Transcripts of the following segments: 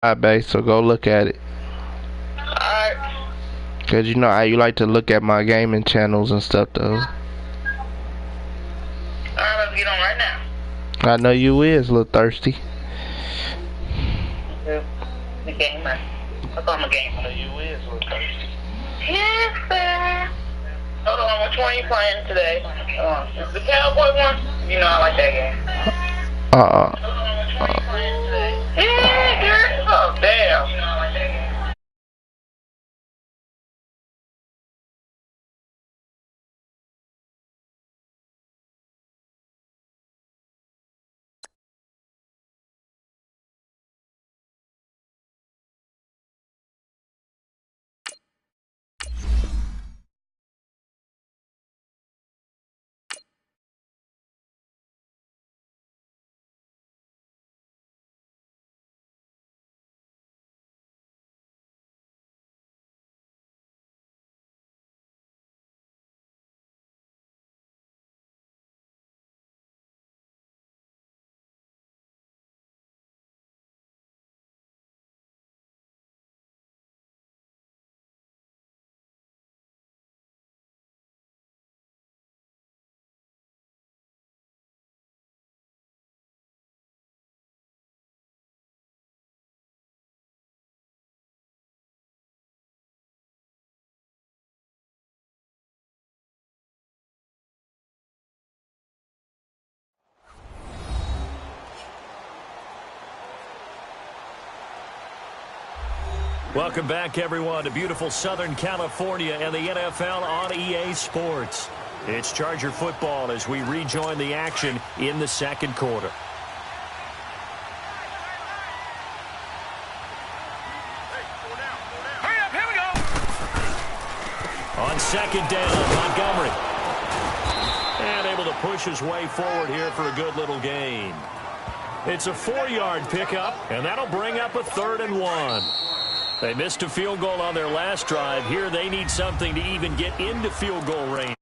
Alright, babe, so go look at it. Alright. Cause you know how you like to look at my gaming channels and stuff though. Alright, let's get on right now. I know you is a little thirsty. The gamer. What's on the game? I know you is a little thirsty. Yes, sir. Hold on, which one are you playing today? Is the Cowboy one? You know I like that game. Hold on, which one are you playing today? Yeah, girl. Oh, damn. You know I like that game. Welcome back, everyone, to beautiful Southern California and the NFL on EA Sports. It's Charger football as we rejoin the action in the second quarter. Hurry up, here we go. On second down, Montgomery. And able to push his way forward here for a good little gain. It's a 4-yard pickup, and that'll bring up a 3rd and 1. They missed a field goal on their last drive. Here they need something to even get into field goal range.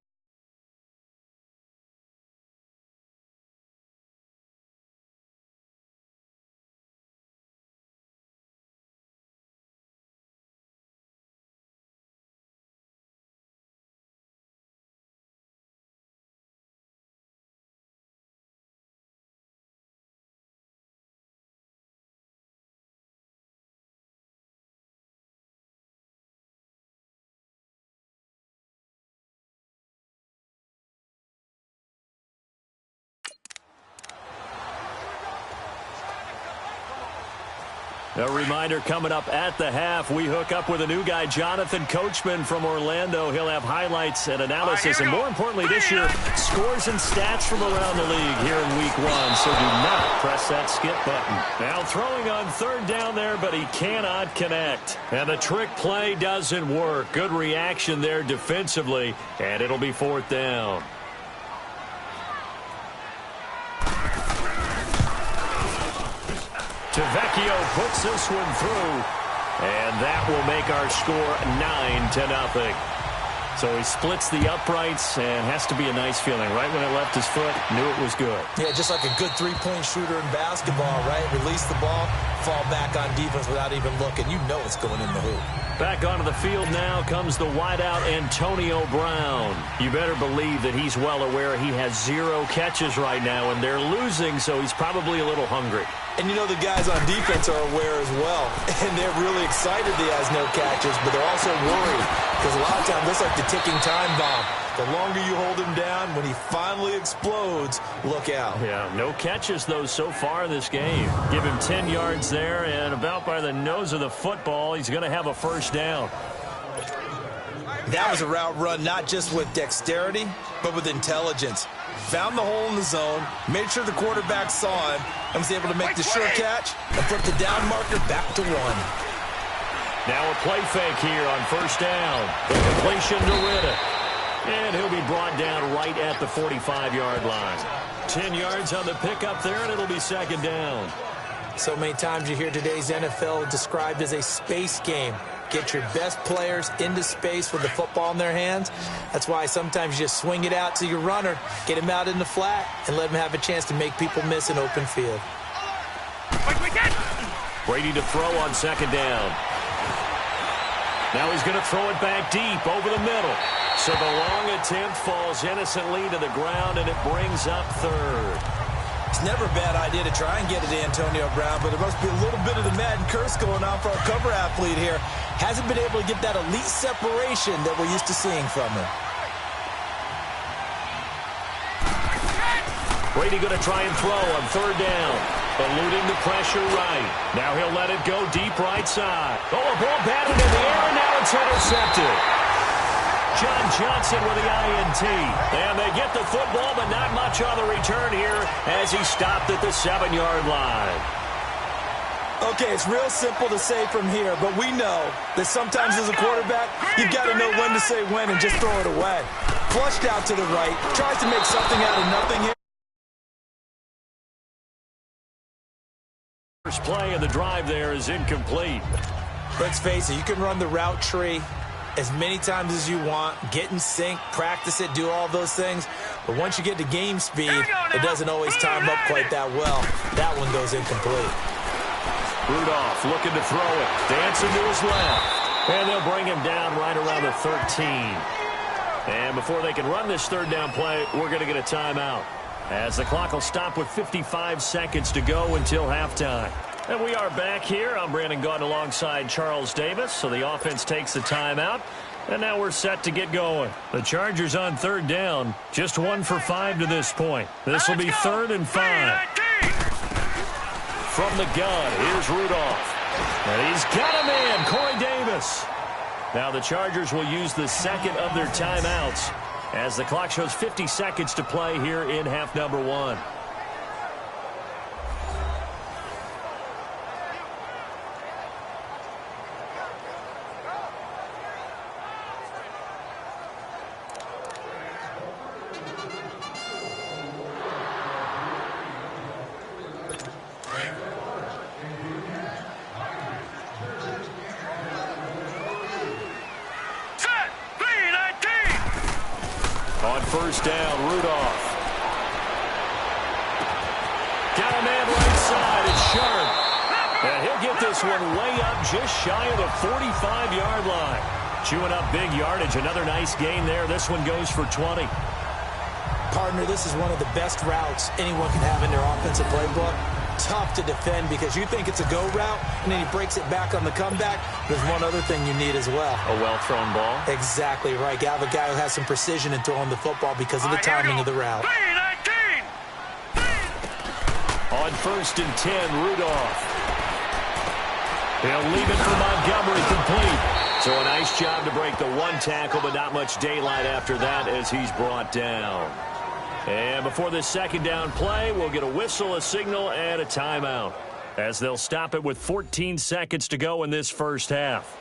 A reminder coming up at the half, we hook up with a new guy, Jonathan Coachman from Orlando. He'll have highlights and analysis, and more importantly this year, scores and stats from around the league here in week 1. So do not press that skip button. Now throwing on 3rd down there, but he cannot connect. And the trick play doesn't work. Good reaction there defensively, and it'll be 4th down. Tavecchio puts this one through, and that will make our score 9-0. So he splits the uprights, and has to be a nice feeling. Right when it left his foot, knew it was good. Yeah, just like a good three-point shooter in basketball, right? Release the ball, fall back on defense without even looking. You know it's going in the hoop. Back onto the field now comes the wideout, Antonio Brown. You better believe that he's well aware he has 0 catches right now, and they're losing, so he's probably a little hungry. And you know the guys on defense are aware as well. And they're really excited that he has no catches, but they're also worried. Because a lot of times, it's like the ticking time bomb. The longer you hold him down, when he finally explodes, look out. Yeah, no catches, though, so far in this game. Give him 10 yards there, and about by the nose of the football, he's going to have a 1st down. That was a route run not just with dexterity, but with intelligence. Found the hole in the zone, made sure the quarterback saw him, and was able to make the sure catch and put the down marker back to 1. Now a play fake here on 1st down. The completion to Riddick. And he'll be brought down right at the 45-yard line. 10 yards on the pickup there, and it'll be 2nd down. So many times you hear today's NFL described as a space game. Get your best players into space with the football in their hands. That's why sometimes you just swing it out to your runner, get him out in the flat, and let him have a chance to make people miss an open field. Brady to throw on second down. Now he's going to throw it back deep over the middle. So the long attempt falls innocently to the ground, and it brings up third. It's never a bad idea to try and get it to Antonio Brown, but there must be a little bit of the Madden curse going on for our cover athlete here. Hasn't been able to get that elite separation that we're used to seeing from him. Brady going to try and throw on third down. Eluding the pressure right. Now he'll let it go deep right side. Oh, a ball batted in the air, and now it's intercepted. John Johnson with the INT. And they get the football, but not much on the return here as he stopped at the 7-yard line. Okay, it's real simple to say from here, but we know that sometimes as a quarterback, you've got to know when to say when and just throw it away. Flushed out to the right, tries to make something out of nothing here. First play of the drive there is incomplete. Let's face it, you can run the route tree as many times as you want, get in sync, practice it, do all those things. But once you get to game speed, it doesn't always time up quite that well. That one goes incomplete. Rudolph looking to throw it. Dancing to his left. And they'll bring him down right around the 13. And before they can run this third down play, we're going to get a timeout, as the clock will stop with 55 seconds to go until halftime. And we are back here. I'm Brandon Gaudin alongside Charles Davis. So the offense takes the timeout. And now we're set to get going. The Chargers on third down. Just 1 for 5 to this point. This will be 3rd and 5. From the gun, here's Rudolph. And he's got a man, Corey Davis. Now the Chargers will use the second of their timeouts as the clock shows 50 seconds to play here in half number 1. First down, Rudolph. Got a man right side. It's Sharp. And he'll get this one way up just shy of the 45-yard line. Chewing up big yardage. Another nice gain there. This one goes for 20. Partner, this is one of the best routes anyone can have in their offensive playbook. Tough to defend because you think it's a go route, and then he breaks it back on the comeback. There's one other thing you need as well. A well-thrown ball? Exactly right. You have a guy who has some precision in throwing the football because of the timing of the route. On 1st and 10, Rudolph. He'll leave it for Montgomery, complete. So a nice job to break the one tackle, but not much daylight after that as he's brought down. And before this second down play, we'll get a whistle, a signal, and a timeout, as they'll stop it with 14 seconds to go in this first half.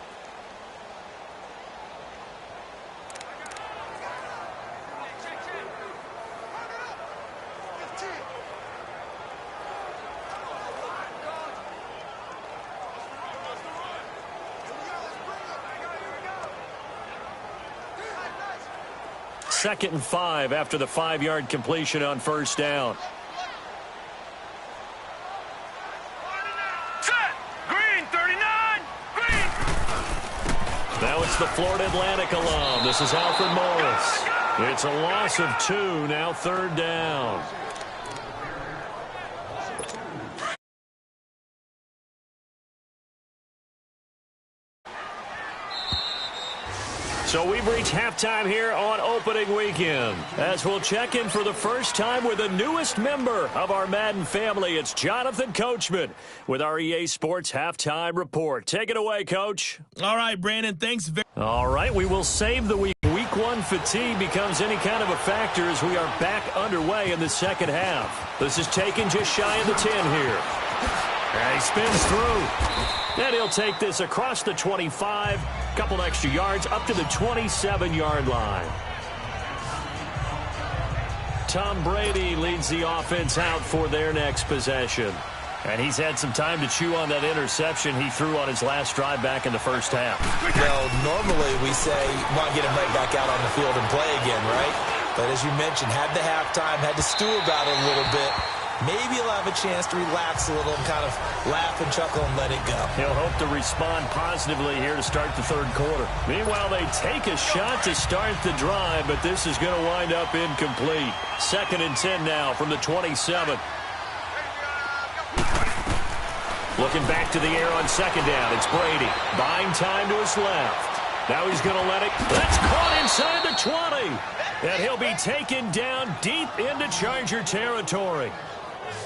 Second and 5 after the 5-yard completion on first down. Set. Green, 39. Green. Now it's the Florida Atlantic alum. This is Alfred Morris. It's a loss of 2. Now 3rd down. So we've reached halftime here on opening weekend, as we'll check in for the first time with the newest member of our Madden family. It's Jonathan Coachman with our EA Sports Halftime Report. Take it away, Coach. All right, Brandon, thanks very much. All right, we will save the week. Week 1 fatigue becomes any kind of a factor as we are back underway in the second half. This is taken just shy of the 10 here. And he spins through. And he'll take this across the 25. Couple extra yards up to the 27-yard line. Tom Brady leads the offense out for their next possession. And he's had some time to chew on that interception he threw on his last drive back in the first half. Well, normally we say, want to get him right back out on the field and play again, right? But as you mentioned, had the halftime, had to stew about it a little bit. maybe he'll have a chance to relax a little and kind of laugh and chuckle and let it go. He'll hope to respond positively here to start the third quarter. Meanwhile, they take a shot to start the drive, but this is going to wind up incomplete. 2nd and 10 now from the 27. Looking back to the air on 2nd down. It's Brady. Buying time to his left. Now he's going to let it. That's caught inside the 20. And he'll be taken down deep into Charger territory.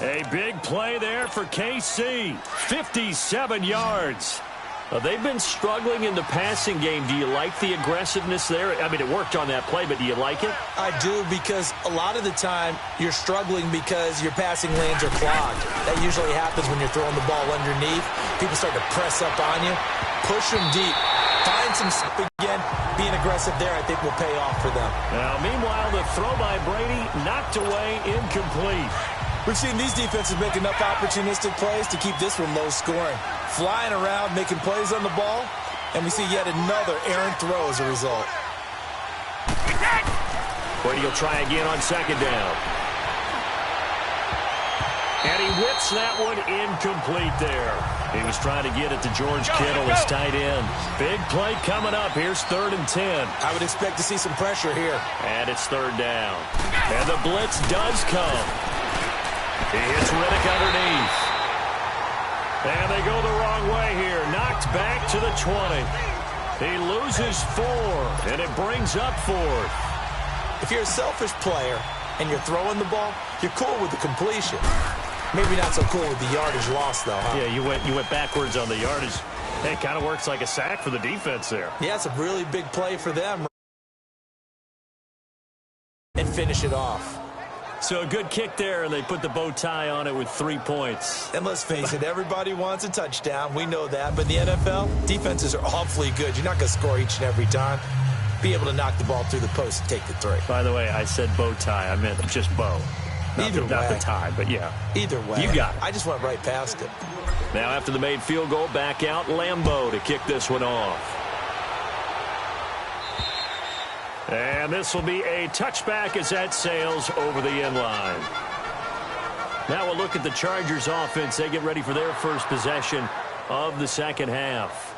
A big play there for KC. 57 yards. They've been struggling in the passing game. Do you like the aggressiveness there? I mean, it worked on that play, but do you like it? I do, because a lot of the time you're struggling because your passing lanes are clogged. That usually happens when you're throwing the ball underneath. People start to press up on you. Push them deep. Find some again. Being aggressive there, I think, will pay off for them. Now, meanwhile, the throw by Brady knocked away, incomplete. We've seen these defenses make enough opportunistic plays to keep this one low scoring. Flying around, making plays on the ball, and we see yet another errant throw as a result. Brady will try again on 2nd down. And he whips that one incomplete there. He was trying to get it to George Kittle, his tight end. Big play coming up. Here's 3rd and 10. I would expect to see some pressure here. And it's 3rd down. And the blitz does come. He hits Riddick underneath. And they go the wrong way here. Knocked back to the 20. He loses 4, and it brings up 4th. If you're a selfish player and you're throwing the ball, you're cool with the completion. Maybe not so cool with the yardage loss, though, huh? Yeah, you went backwards on the yardage. It kind of works like a sack for the defense there. Yeah, it's a really big play for them. And finish it off. So a good kick there, and they put the bow tie on it with 3 points. And let's face it, everybody wants a touchdown. We know that. But in the NFL, defenses are awfully good. You're not going to score each and every time. Be able to knock the ball through the post and take the 3. By the way, I said bow tie. I meant just bow. Not the tie, but yeah. Either way. You got it. I just went right past it. Now after the made field goal, back out Lambeau to kick this one off. And this will be a touchback as that sails over the end line. Now we'll look at the Chargers offense. They get ready for their first possession of the second half.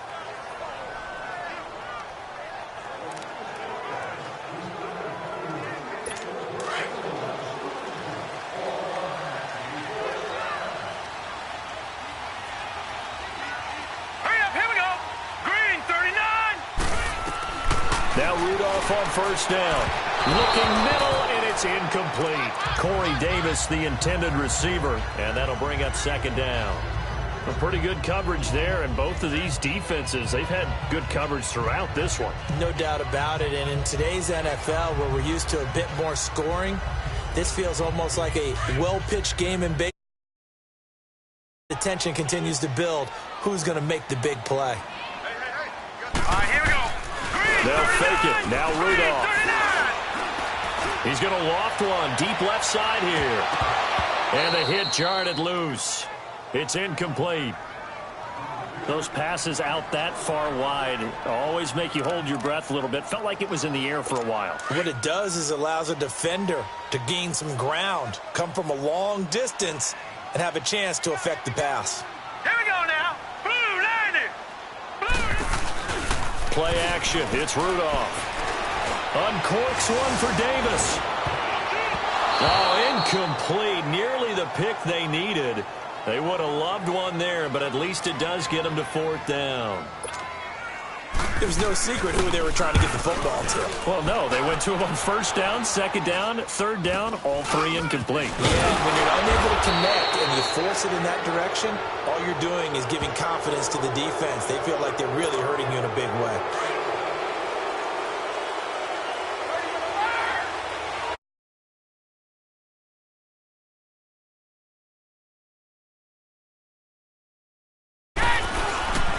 Now Rudolph on 1st down. Looking middle, and it's incomplete. Corey Davis, the intended receiver, and that'll bring up 2nd down. A pretty good coverage there, and both of these defenses, they've had good coverage throughout this one. No doubt about it, and in today's NFL, where we're used to a bit more scoring, this feels almost like a well-pitched game in big. The tension continues to build. Who's going to make the big play? All right, here we go. They'll fake it. Now Rudolph. He's going to loft one deep left side here. And the hit jarred it loose. It's incomplete. Those passes out that far wide always make you hold your breath a little bit. Felt like it was in the air for a while. What it does is allows a defender to gain some ground, come from a long distance, and have a chance to affect the pass. Here we go now. Blue landed. Play action. It's Rudolph. Uncorks one for Davis. Oh, incomplete. Nearly the pick they needed. They would have loved one there, but at least it does get them to 4th down. There was no secret who they were trying to get the football to. Well, no. They went to him on 1st down, 2nd down, 3rd down, all 3 incomplete. Yeah, when you're unable to connect and you force it in that direction, all you're doing is giving confidence to the defense. They feel like they're really hurting you in a big way.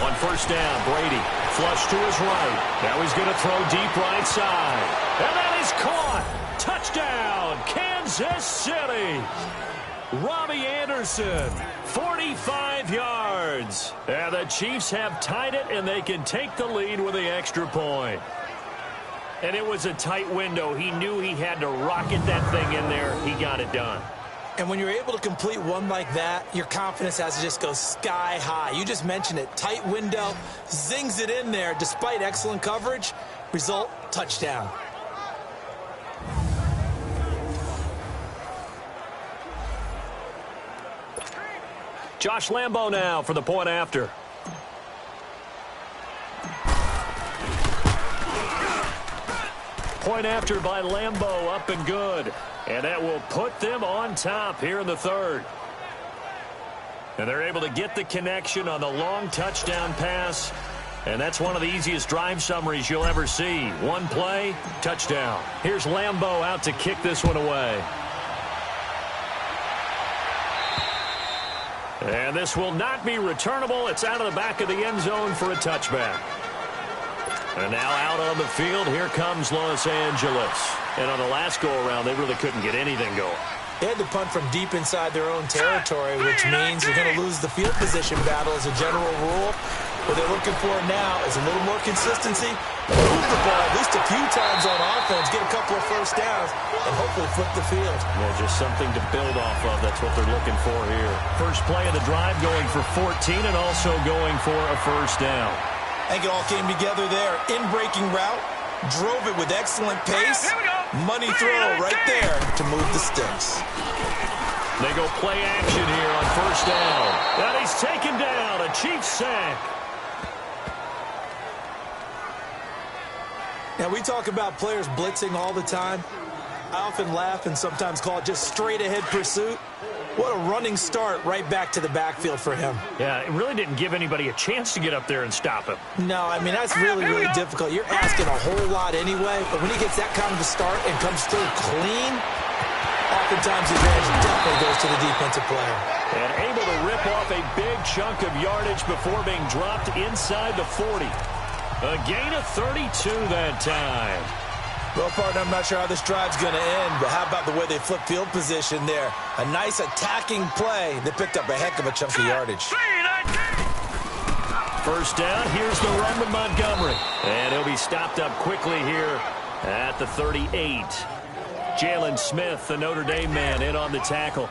On 1st down, Brady flush to his right. Now he's going to throw deep right side. And that is caught. Touchdown, Kansas City. Robbie Anderson, 45 yards. And the Chiefs have tied it, and they can take the lead with the extra point. And it was a tight window. He knew he had to rocket that thing in there. He got it done. And when you're able to complete one like that, your confidence has to just go sky high. You just mentioned it. Tight window, zings it in there despite excellent coverage. Result, touchdown. Josh Lambo now for the point after. Point after by Lambo, up and good. And that will put them on top here in the third. And they're able to get the connection on the long touchdown pass. And that's one of the easiest drive summaries you'll ever see. One play, touchdown. Here's Lambo out to kick this one away. And this will not be returnable. It's out of the back of the end zone for a touchback. And now out on the field, here comes Los Angeles. And on the last go-around, they really couldn't get anything going. They had to punt from deep inside their own territory, which means you're going to lose the field position battle as a general rule. What they're looking for now is a little more consistency, move the ball at least a few times on offense, get a couple of first downs, and hopefully flip the field. Yeah, just something to build off of. That's what they're looking for here. First play of the drive going for 14 and also going for a first down. I think it all came together there. In-breaking route, drove it with excellent pace. Money throw right there to move the sticks. They go play action here on first down. And he's taken down, a Chiefs sack. Now, we talk about players blitzing all the time. I often laugh and sometimes call it just straight-ahead pursuit. What a running start right back to the backfield for him. Yeah, it really didn't give anybody a chance to get up there and stop him. No, I mean, that's really, really difficult. You're asking a whole lot anyway, but when he gets that kind of a start and comes through clean, oftentimes the advantage definitely goes to the defensive player. And able to rip off a big chunk of yardage before being dropped inside the 40. A gain of 32 that time. Well, partner, I'm not sure how this drive's going to end, but how about the way they flip field position there? A nice attacking play. They picked up a heck of a chunk of yardage. First down, here's the run to Montgomery. And he'll be stopped up quickly here at the 38. Jalen Smith, the Notre Dame man, in on the tackle.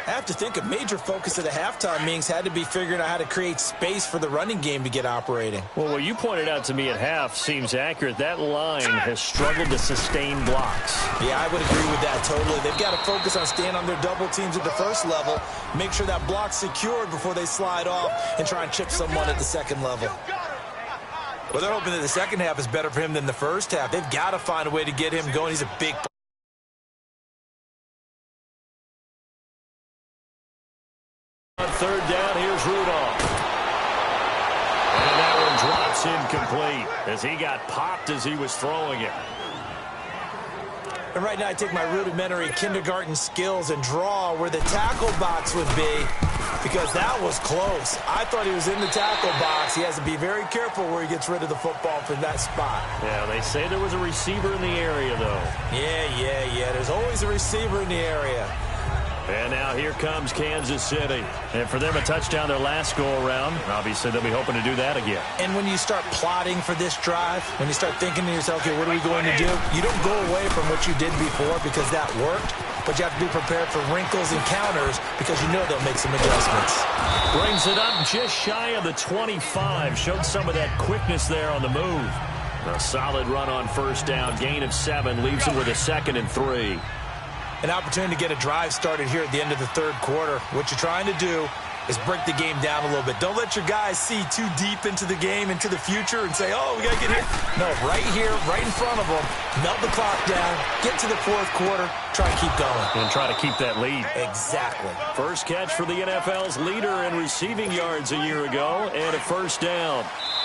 I have to think a major focus of the halftime meetings had to be figuring out how to create space for the running game to get operating. Well, what you pointed out to me at half seems accurate. That line has struggled to sustain blocks. Yeah, I would agree with that totally. They've got to focus on staying on their double teams at the first level, make sure that block's secured before they slide off and try and chip someone at the second level. Well, they're hoping that the second half is better for him than the first half. They've got to find a way to get him going. He's a big player. Third down, here's Rudolph. And that one drops incomplete as he got popped as he was throwing it. And right now I take my rudimentary kindergarten skills and draw where the tackle box would be because that was close. I thought he was in the tackle box. He has to be very careful where he gets rid of the football from that spot. Yeah, they say there was a receiver in the area, though. Yeah. There's always a receiver in the area. And now here comes Kansas City. And for them, a touchdown their last go-around. Obviously, they'll be hoping to do that again. And when you start plotting for this drive, when you start thinking to yourself, okay, what are we going to do? You don't go away from what you did before because that worked, but you have to be prepared for wrinkles and counters because you know they'll make some adjustments. Brings it up just shy of the 25. Showed some of that quickness there on the move. A solid run on first down. Gain of 7. Leaves it with a 2nd and 3. An opportunity to get a drive started here at the end of the third quarter. What you're trying to do is break the game down a little bit. Don't let your guys see too deep into the game, into the future, and say, oh, we got to get here. No, right here, right in front of them, melt the clock down, get to the fourth quarter, try and keep going. And try to keep that lead. Exactly. First catch for the NFL's leader in receiving yards a year ago, and a first down.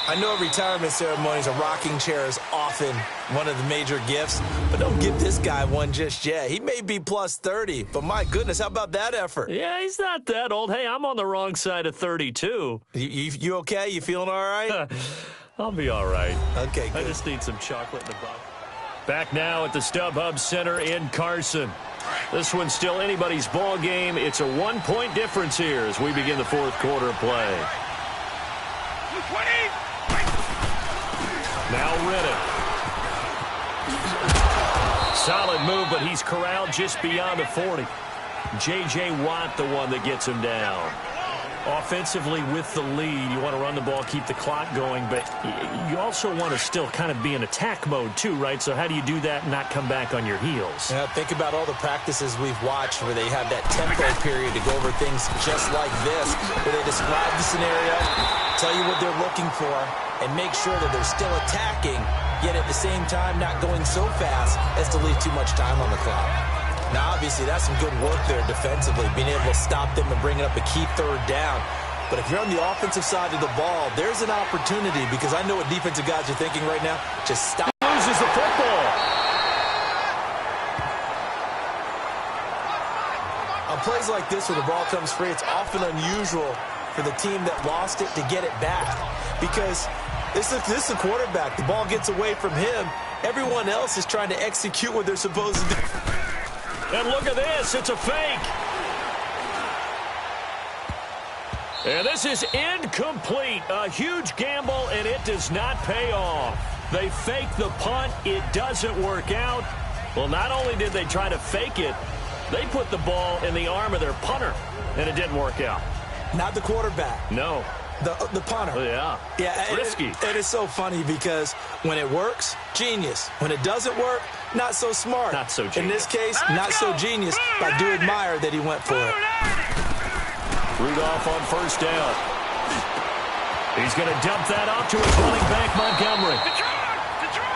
I know retirement ceremonies, a rocking chair is often one of the major gifts, but don't give this guy one just yet. He may be plus 30, but my goodness, how about that effort? Yeah, he's not that old. Hey, I'm on the wrong side of 32. You okay? You feeling all right? I'll be all right. Okay, good. I just need some chocolate in the box. Back now at the StubHub Center in Carson. This one's still anybody's ball game. It's a 1-point difference here as we begin the fourth quarter of play. 20. Now Riddick. Solid move, but he's corralled just beyond the 40. J.J. Watt the one that gets him down. Offensively with the lead, you want to run the ball, keep the clock going, but you also want to still kind of be in attack mode too, right? So how do you do that and not come back on your heels? Yeah, think about all the practices we've watched where they have that tempo period to go over things just like this, where they describe the scenario, tell you what they're looking for, and make sure that they're still attacking, yet at the same time not going so fast as to leave too much time on the clock. Now, obviously, that's some good work there defensively, being able to stop them and bring it up a key third down. But if you're on the offensive side of the ball, there's an opportunity, because I know what defensive guys are thinking right now. Just stop. Loses the football. On plays like this where the ball comes free, it's often unusual for the team that lost it to get it back, because this is the quarterback. The ball gets away from him. Everyone else is trying to execute what they're supposed to do. And look at this. It's a fake. And this is incomplete. A huge gamble, and it does not pay off. They fake the punt. It doesn't work out. Well, not only did they try to fake it, they put the ball in the arm of their punter, and it didn't work out. Not the quarterback. No. The punter. Yeah. Yeah. Risky. It is so funny because when it works, genius. When it doesn't work, not so smart. Not so genius. In this case, not so genius, but I do admire that he went for it. Rudolph on first down. He's going to dump that off to his running back, Montgomery.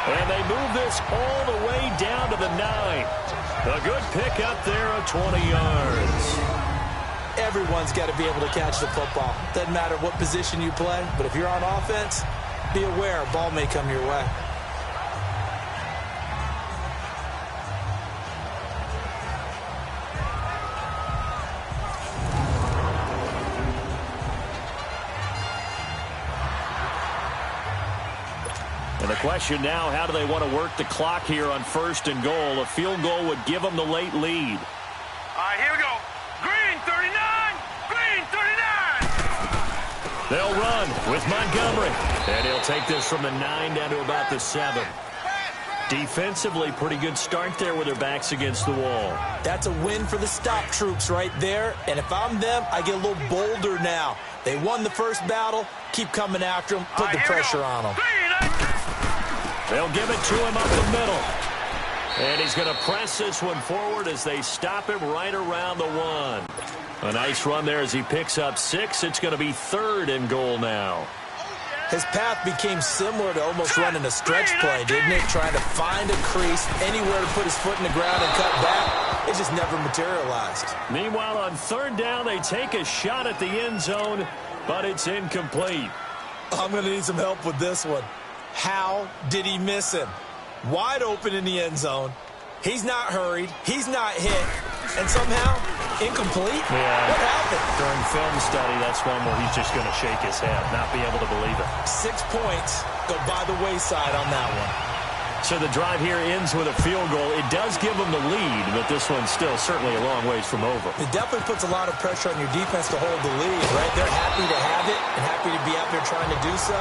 And they move this all the way down to the 9. A good pick up there of 20 yards. Everyone's got to be able to catch the football. Doesn't matter what position you play, but if you're on offense, be aware a ball may come your way. And the question now, how do they want to work the clock here on 1st and goal? A field goal would give them the late lead. All right, here we go. Green 39. Green 39. They'll run with Montgomery. And he'll take this from the 9 down to about the 7. Defensively, pretty good start there with their backs against the wall. That's a win for the stop troops right there. And if I'm them, I get a little bolder now. They won the first battle. Keep coming after them. Put the pressure on them. They'll give it to him up the middle. And he's going to press this one forward as they stop him right around the 1. A nice run there as he picks up 6. It's going to be 3rd and goal now. His path became similar to almost running a stretch play, didn't it? Trying to find a crease, anywhere to put his foot in the ground and cut back. It just never materialized. Meanwhile, on 3rd down, they take a shot at the end zone, but it's incomplete. I'm going to need some help with this one. How did he miss him? Wide open in the end zone. He's not hurried. He's not hit. And somehow, incomplete? Yeah. What happened? During film study, that's one where he's just going to shake his head, not be able to believe it. 6 points go by the wayside on that one. So the drive here ends with a field goal. It does give them the lead, but this one's still certainly a long ways from over. It definitely puts a lot of pressure on your defense to hold the lead, right? They're happy to have it and happy to be out there trying to do so.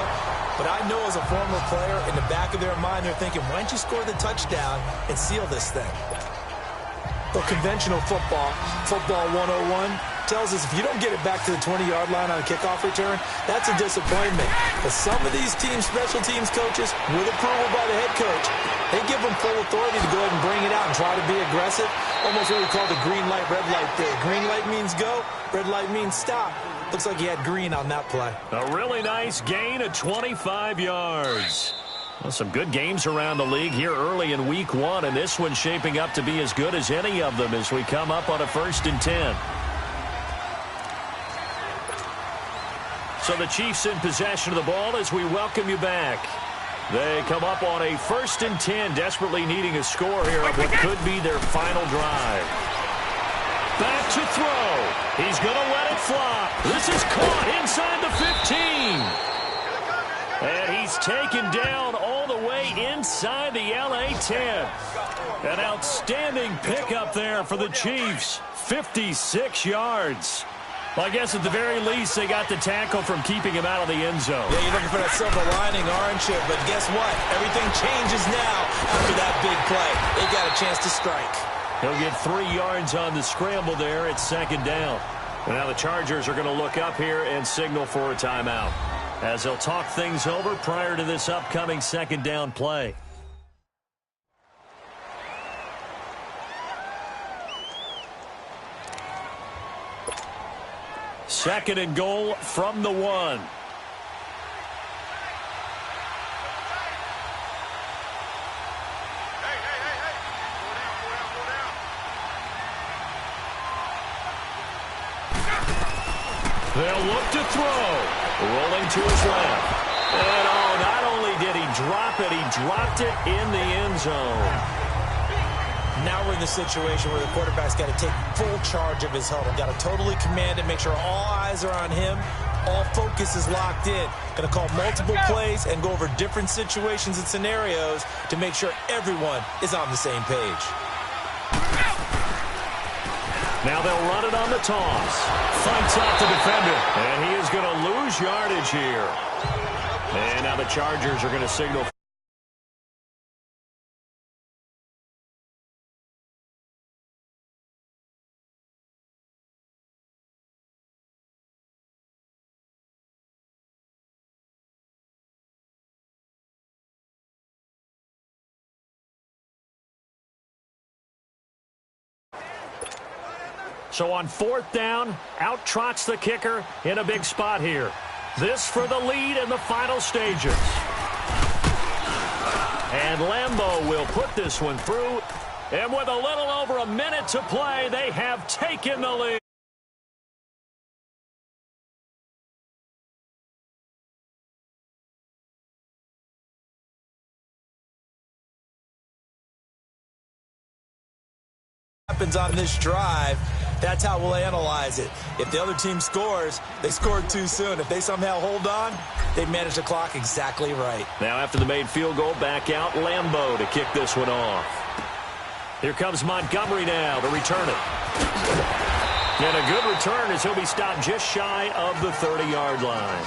But I know as a former player, in the back of their mind, they're thinking, why don't you score the touchdown and seal this thing? But conventional football 101, tells us if you don't get it back to the 20-yard line on a kickoff return, that's a disappointment. But some of these teams, special teams coaches, with approval by the head coach, they give them full authority to go ahead and bring it out and try to be aggressive. Almost what we call the green light, red light theory. Green light means go, red light means stop. Looks like he had green on that play. A really nice gain of 25 yards. Well, some good games around the league here early in week 1, and this one's shaping up to be as good as any of them as we come up on a 1st and 10. So the Chiefs in possession of the ball as we welcome you back. They come up on a 1st and 10, desperately needing a score here of what could be their final drive. Back to throw. He's going to let it fly. This is caught inside the 15. And he's taken down all the way inside the LA 10. An outstanding pickup there for the Chiefs. 56 yards. Well, I guess at the very least they got the tackle from keeping him out of the end zone. Yeah, you're looking for that silver lining, aren't you? But guess what? Everything changes now after that big play. They got a chance to strike. He'll get 3 yards on the scramble there at second down. And now the Chargers are going to look up here and signal for a timeout, as they'll talk things over prior to this upcoming second down play. Second and goal from the 1. They'll look to throw. Rolling to his left. And not only did he drop it, he dropped it in the end zone. Now we're in the situation where the quarterback's got to take full charge of his huddle. Got to totally command it, make sure all eyes are on him. All focus is locked in. Going to call multiple plays and go over different situations and scenarios to make sure everyone is on the same page. Now they'll run it on the toss. Fights off the defender. And he is going to lose yardage here. And now the Chargers are going to signal. So on 4th down, out trots the kicker in a big spot here. This for the lead in the final stages. And Lambeau will put this one through. And with a little over a minute to play, they have taken the lead. Happens on this drive, that's how we'll analyze it. If the other team scores, they scored too soon. If they somehow hold on, they manage the clock exactly right. Now after the made field goal, back out Lambeau to kick this one off. Here comes Montgomery now to return it. And a good return as he'll be stopped just shy of the 30-yard line.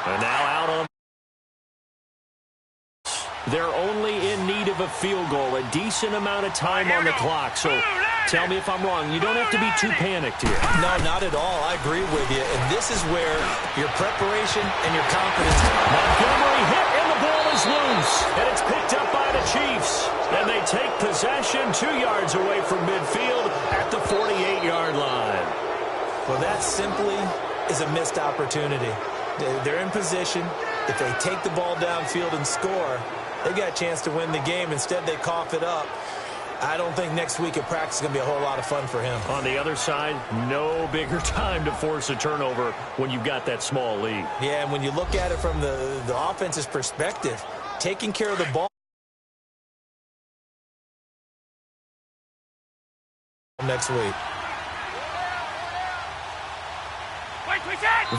And now out on. They're only in need of a field goal, a decent amount of time on the clock. So tell me if I'm wrong. You don't have to be too panicked here. No, not at all. I agree with you. And this is where your preparation and your confidence. Montgomery hit, and the ball is loose. And it's picked up by the Chiefs. And they take possession 2 yards away from midfield at the 48-yard line. Well, that simply is a missed opportunity. They're in position. If they take the ball downfield and score, they got a chance to win the game. Instead, they cough it up. I don't think next week at practice is going to be a whole lot of fun for him. On the other side, no bigger time to force a turnover when you've got that small lead. Yeah, and when you look at it from the offense's perspective, taking care of the ball next week.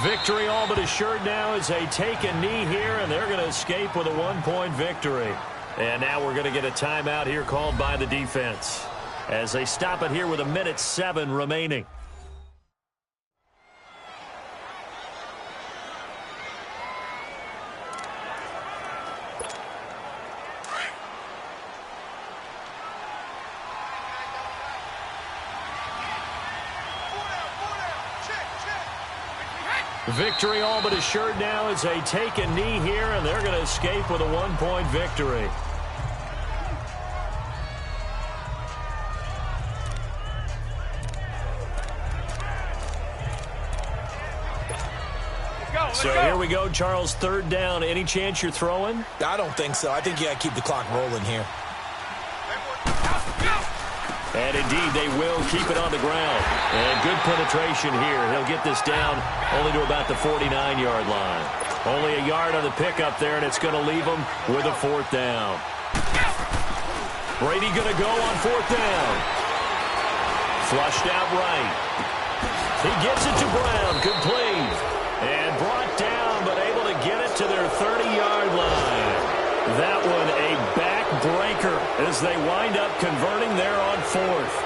Victory all but assured now as they take a knee here, and they're going to escape with a 1-point victory. And now we're going to get a timeout here called by the defense as they stop it here with 1:07 remaining. Victory all but assured now as they take a knee here, and they're going to escape with a 1-point victory. So here we go, Charles, 3rd down. Any chance you're throwing? I don't think so. I think you got to keep the clock rolling here. And indeed, they will keep it on the ground. And good penetration here. He'll get this down only to about the 49-yard line. Only a yard on the pickup there, and it's going to leave them with a 4th down. Brady going to go on 4th down. Flushed out right. He gets it to Brown. Complete. And brought down, but able to get it to their 30-yard line. That one a backbreaker as they wind up converting there on 4th.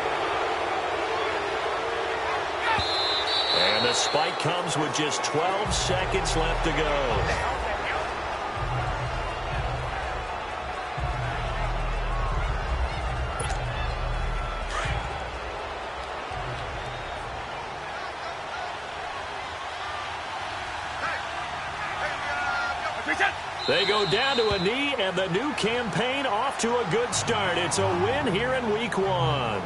And the spike comes with just 12 seconds left to go. They go down to a knee, and the new campaign off to a good start. It's a win here in Week 1.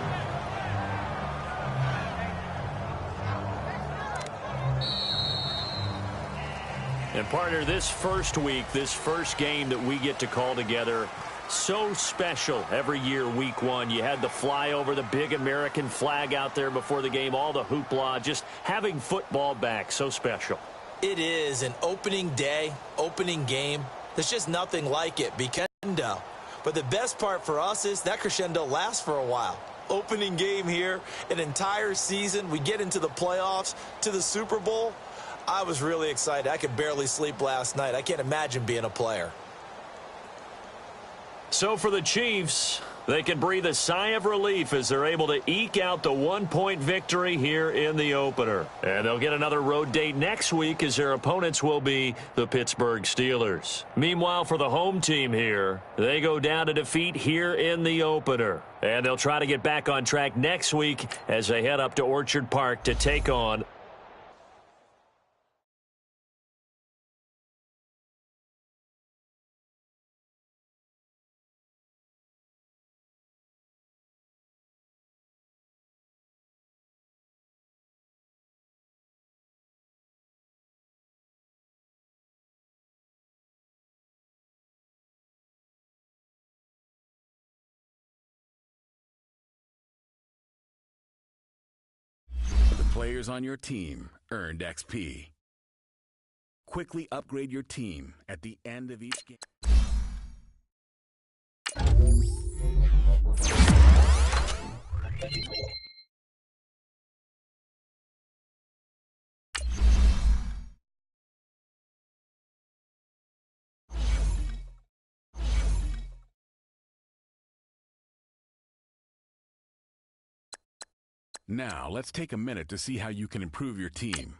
And partner, this first week, this first game that we get to call together, so special every year, Week 1. You had the flyover, the big American flag out there before the game, all the hoopla, just having football back, so special. It is an opening day, opening game. There's just nothing like it. Crescendo. But the best part for us is that crescendo lasts for a while. Opening game here, an entire season. We get into the playoffs, to the Super Bowl. I was really excited. I could barely sleep last night. I can't imagine being a player. So for the Chiefs, they can breathe a sigh of relief as they're able to eke out the one-point victory here in the opener. And they'll get another road date next week as their opponents will be the Pittsburgh Steelers. Meanwhile, for the home team here, they go down to defeat here in the opener. And they'll try to get back on track next week as they head up to Orchard Park to take on Players on your team earned XP. Quickly upgrade your team at the end of each game. Now, let's take a minute to see how you can improve your team.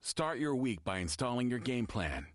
Start your week by installing your game plan.